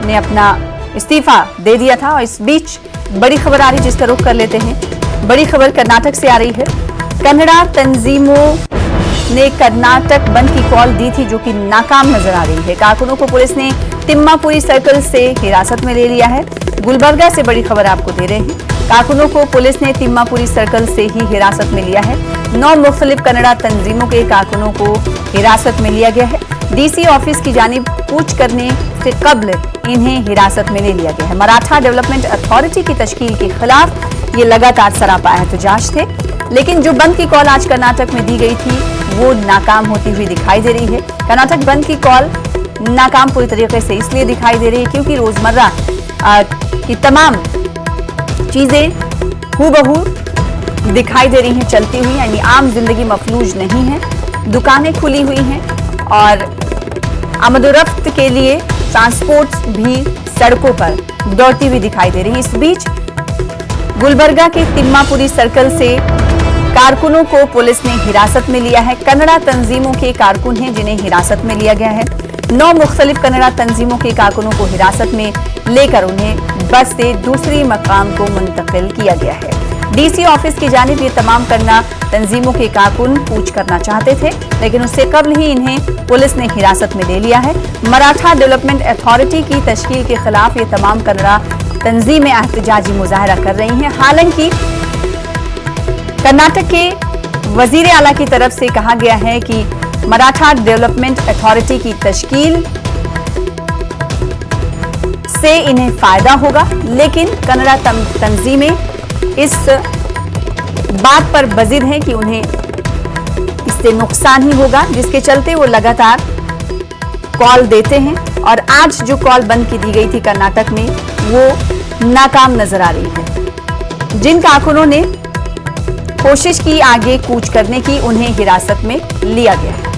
ने अपना इस्तीफा दे दिया था। और इस बीच बड़ी खबर आ रही जिसका रुख कर लेते हैं। बड़ी खबर कर्नाटक से आ रही है। कन्नड़ा तंजीमों ने कर्नाटक बंद की कॉल दी थी जो कि नाकाम नजर आ रही है। कारकुनों को पुलिस ने तिम्मापुरी सर्कल से हिरासत में ले लिया है। गुलबर्गा से बड़ी खबर आपको दे रहे हैं। कारकुनों को पुलिस ने तिम्मापुरी सर्कल से ही हिरासत में लिया है। 9 मुख्तलिफ कन्नड़ा तंजीमों के कारकुनों को हिरासत में लिया गया है। डीसी ऑफिस की जानिब पूछ करने से कबल इन्हें हिरासत में ले लिया गया है। मराठा डेवलपमेंट अथॉरिटी की तश्कील के खिलाफ ये लगातार सरापा एहतजाज थे, लेकिन जो बंद की कॉल आज कर्नाटक में दी गई थी वो नाकाम होती हुई दिखाई दे रही है। कर्नाटक बंद की कॉल नाकाम पूरी तरीके से इसलिए दिखाई दे रही है क्योंकि रोजमर्रा की तमाम चीजें हूबहू दिखाई दे रही हैं चलती हुई, यानी आम जिंदगी मफलूज नहीं है। दुकानें खुली हुई हैं और आमदोरफ्त के लिए ट्रांसपोर्ट भी सड़कों पर दौड़ती हुई दिखाई दे रही है। इस बीच गुलबर्गा के तिम्मापुरी सर्कल से कारकुनों को पुलिस ने हिरासत में लिया है। कन्नड़ा तंजीमों के कारकुन हैं जिन्हें हिरासत में लिया गया है। 9 मुख्तलिफ कन्नड़ा तंजीमों के कारकुनों को हिरासत में लेकर उन्हें बस से दूसरी मकाम को मुंतकिल किया गया है। डीसी ऑफिस की जानिब ये तमाम कन्नड़ा तंजीमों के कारकुन पूछ करना चाहते थे, लेकिन उससे कबल ही इन्हें पुलिस ने हिरासत में ले लिया है। मराठा डेवलपमेंट अथॉरिटी की तश्कील के खिलाफ ये तमाम कन्नड़ा तंजीमें एहतजाजी मुजाहरा कर रही हैं। हालांकि कर्नाटक के वजीर आला की तरफ से कहा गया है कि मराठा डेवलपमेंट अथॉरिटी की तश्कील से इन्हें फायदा होगा, लेकिन कन्नड़ा तंजीमें इस बात पर बजिद हैं कि उन्हें इससे नुकसान ही होगा, जिसके चलते वो लगातार कॉल देते हैं। और आज जो कॉल बंद की दी गई थी कर्नाटक में वो नाकाम नजर आ रही है। जिन कारकुनों ने कोशिश की आगे कूच करने की, उन्हें हिरासत में लिया गया है।